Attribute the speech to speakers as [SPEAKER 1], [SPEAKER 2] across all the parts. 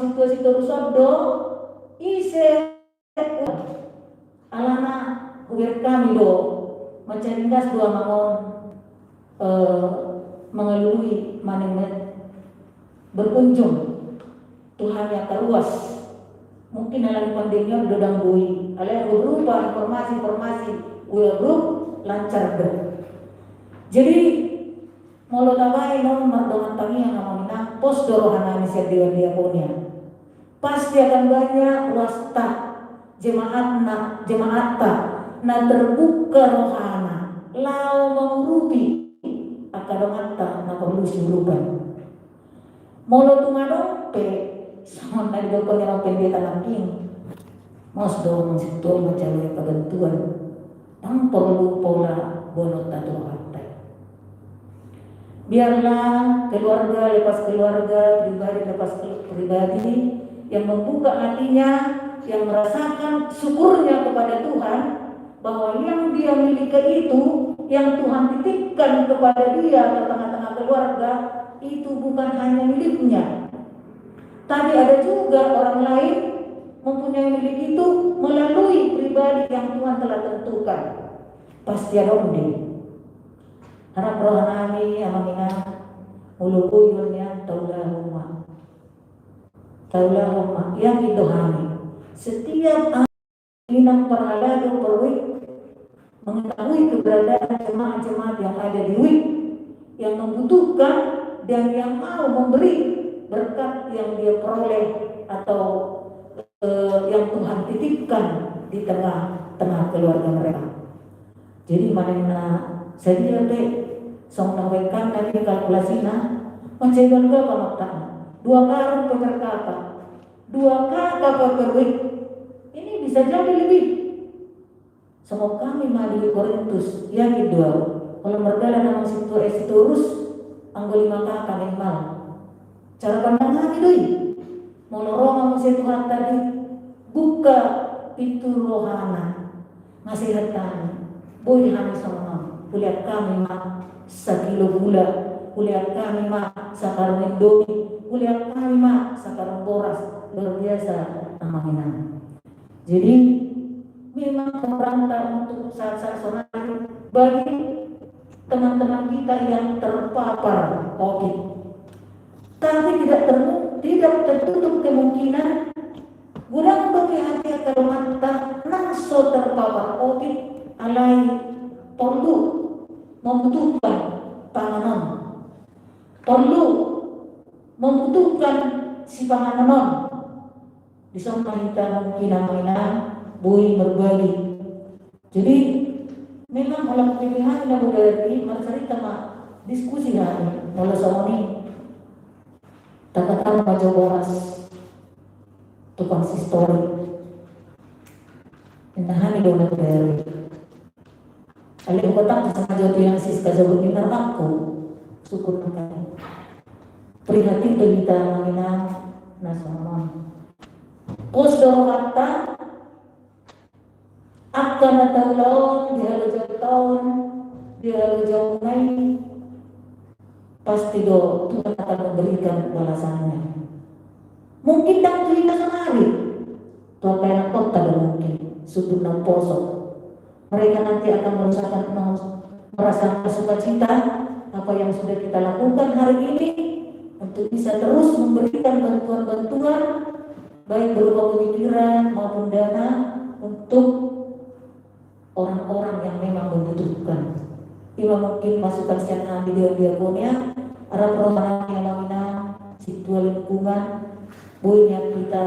[SPEAKER 1] situasi sabdo ise alana uger kami do mencaringkas dua mangon mengelului manemet berkunjung Tuhan yang terluas mungkin dalam pandemi dodang bui ala berupa informasi ulah grup lancar do jadi molo tabai non mardongan tangi yang namanya pos dorohana misal dia punya pasti akan banyak wasta jemaata na terbuka rohana lau mengurupi akadongata na perlu siurupan molo tungadompe sama tadi dokon yang pendeta nangking mos do mesitu macam kebentuan yang perlu pola bonot atau harta biarlah keluarga lepas keluarga pribadi lepas pribadi yang membuka hatinya yang merasakan syukurnya kepada Tuhan bahwa yang dia miliki itu yang Tuhan titipkan kepada dia ke tengah-tengah keluarga itu bukan hanya miliknya tapi ada juga orang lain mempunyai milik itu melalui pribadi yang Tuhan telah tentukan pasti ada undi harap rohanami amamina ulubuyunnya taulahumma yang didohani setiap inang perhalado perwik mengetahui keberadaan jemaat-jemaat yang ada di WIK yang membutuhkan dan yang mau memberi berkat yang dia peroleh atau yang Tuhan titipkan di tengah-tengah keluarga mereka. Jadi mana saya be song nawekan dari kalkulasinya mencegal ke pamaktan 2 karung pekerkaka 2 kakak pekerwik ini bisa jadi lebih semua kami mali Korintus yang kedua kalau mergala nama situ terus anggo 5 kakak minimal cara pandangan itu mau lorong sama Tuhan tadi buka pintu rohana ngasih hatan boleh kami sama kulihat kami mak sekilo gula kulihat kami mak sakarang indomie kulihat kami mak sakarang boras luar biasa namanya jadi memang pemerintah untuk saat-saat sonari bagi teman-teman kita yang terpapar COVID tapi tidak tertutup kemungkinan gudang bagi hati kalau mata langsung terpapar COVID alai perlu membutuhkan panganan perlu membutuhkan si panganan di sana kita mungkin namanya boleh berbagi jadi memang kalau pilihan yang berarti mari kita diskusi hari mulai sama ini katakan baca boras tukang histori entahani dona dari ali kotak sama jatuh yang siska jauh minta aku syukur makan prihatin kita mengenang nasional pos dorata akan tahun dia jauh naik pasti Tuhan akan memberikan balasannya mungkin tak terima sehari Tuhan kaya kota mungkin sudut dan posok mereka nanti akan merasakan sukacita apa yang sudah kita lakukan hari ini untuk bisa terus memberikan bantuan-bantuan baik berupa pemikiran maupun dana untuk orang-orang yang memang membutuhkan. Ima mungkin masukan siang video-videonya arah perumahan yang namanya situasi lingkungan boynya kita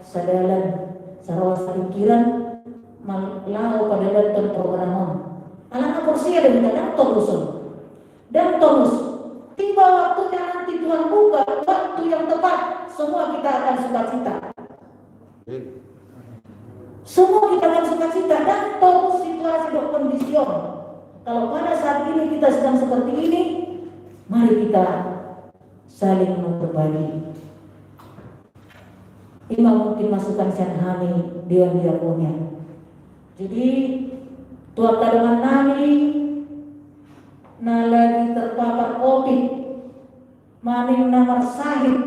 [SPEAKER 1] sadalan sarawas pikiran malau pada datang programon anak porsi ada di dalam tonus tiba waktunya nanti Tuhan buka waktu yang tepat semua kita akan sukacita dan tonus situasi dan kondision kalau pada saat ini kita sedang seperti ini mari kita saling berbagi. Ima mungkin masukan senhani dia punya. Jadi tua kadangan nami na lagi terpapar COVID maning namar sahid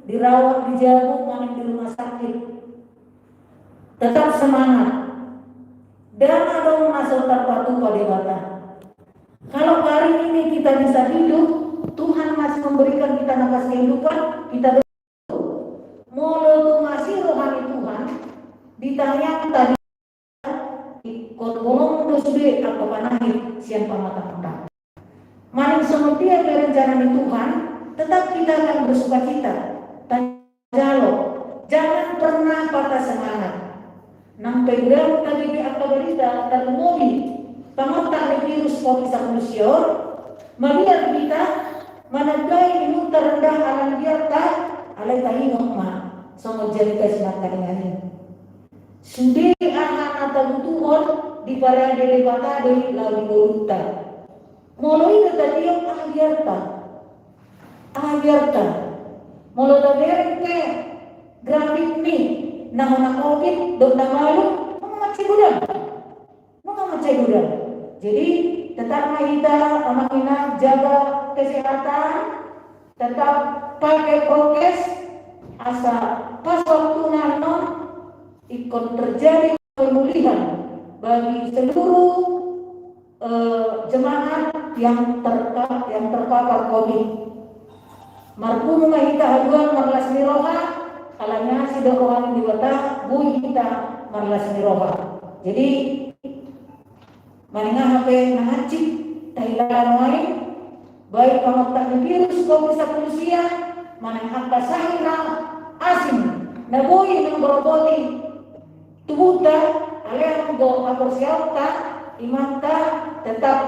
[SPEAKER 1] dirawat di Jagung, maning di rumah sakit. Tetap semangat. Dan ada masuk terpatu pada bata. Kalau hari ini kita bisa hidup, Tuhan masih memberikan kita nafas kehidupan, kita mau masih rohani Tuhan. Ditanya tadi ikut bolong dosbe atau panahi siang pamata-mata. Maning semuanya rencana di Tuhan, tetap kita akan bersuka cita. Tajalo, jangan pernah patah semangat. Nang pegang tadi atau berita termobi, pamata virus COVID-19, melihat kita managai ini terendah alam biarta, alai tahinok ma, sama jadi kasih ini. Sudah anak atau butuhon di para dele bata dari lalu beruta. Mulai dari yang ahyarta, mulai dari ke grafik ni, nama COVID, dokter malu, macam gudang. Jadi tetap kita anak jaga kesehatan, tetap pakai prokes, asa pas waktu nano ikut terjadi pemulihan bagi seluruh jemaat yang terpapar COVID. Marpun kita haluan marlas miroha, kalanya si rohani diwata, bui kita marlas miroha. Jadi maninga hape nahacik tahilan lain, baik pamatan virus COVID-19, manang haka sahira asin, nabui ng beroboti, tubuta, alian go aporsialta, imanta, tetap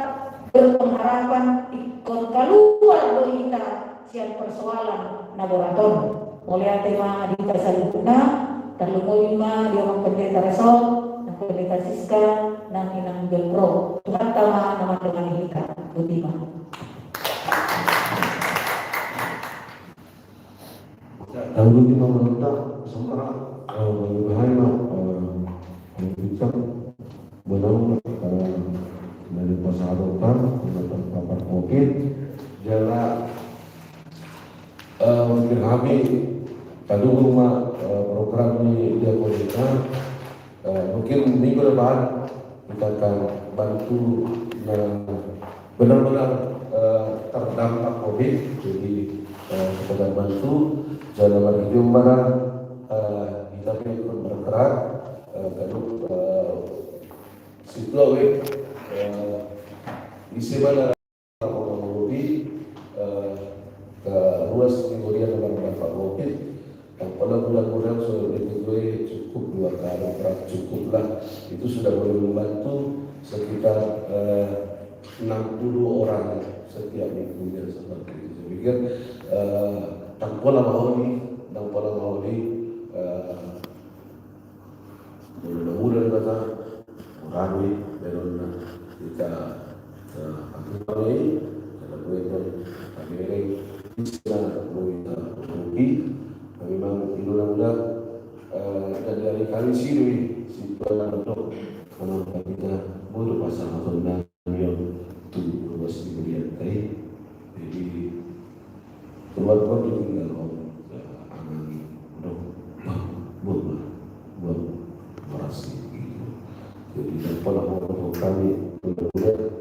[SPEAKER 1] berpengharapan ikut keluar dari kita siang persoalan laborator. Oleh tema di Tasalipuna, terlumulima di orang pendeta resol, dan pendeta Siska, dan inang gelpro. Tuhan tama nama dengan hika, butima.
[SPEAKER 2] Dan butima meminta sementara bagi bahaya kita menang dari pasar dokter untuk terpapar COVID, jala mungkin kami tadi rumah program di Diakonika, mungkin minggu depan kita akan bantu benar-benar terdampak COVID, jadi kita akan bantu jalan hidup mana kita perlu bergerak kalau situasi isi mana orang lebih ke ruas kemudian dengan dampak COVID. Pada bulan-bulan sudah cukup 2 kali, cukuplah itu sudah boleh membantu sekitar 60 orang setiap minggunya seperti itu. Saya pikir tanpa lama ini mudah-mudahan kata kurangi dan kita aktifkan karena mereka kami bisa menguji. Memang mudah-mudahan dan dari kali sini situasi untuk menonton kita boleh pasang atau yang tu ruas kemudian tadi. Jadi keluar tinggal angin buat merasi gitu. Jadi tanpa orang kami mudah-mudahan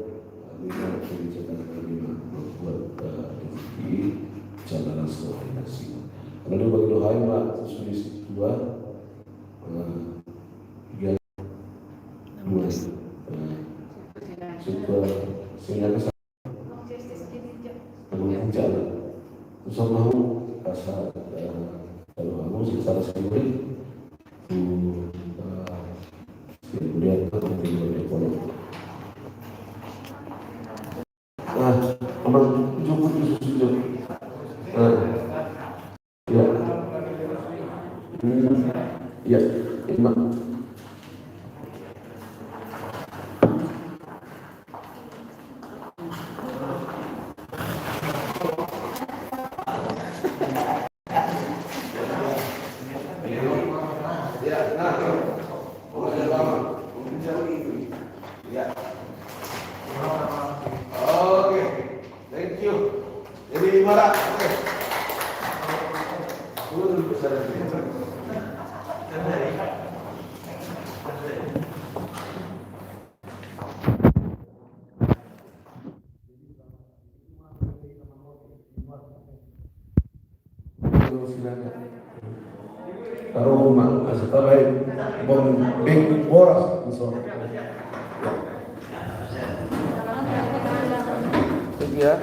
[SPEAKER 2] kita kebijakan kami membuat rezeki jalan koordinasi. Lalu bagi doa mak sudah dua sudah sehingga kesal jalan susah mau rasa kalau kamu secara sendiri kemudian kemudian ekonomi abang cukup ya imam karo rumah setelah bom bing boras so ya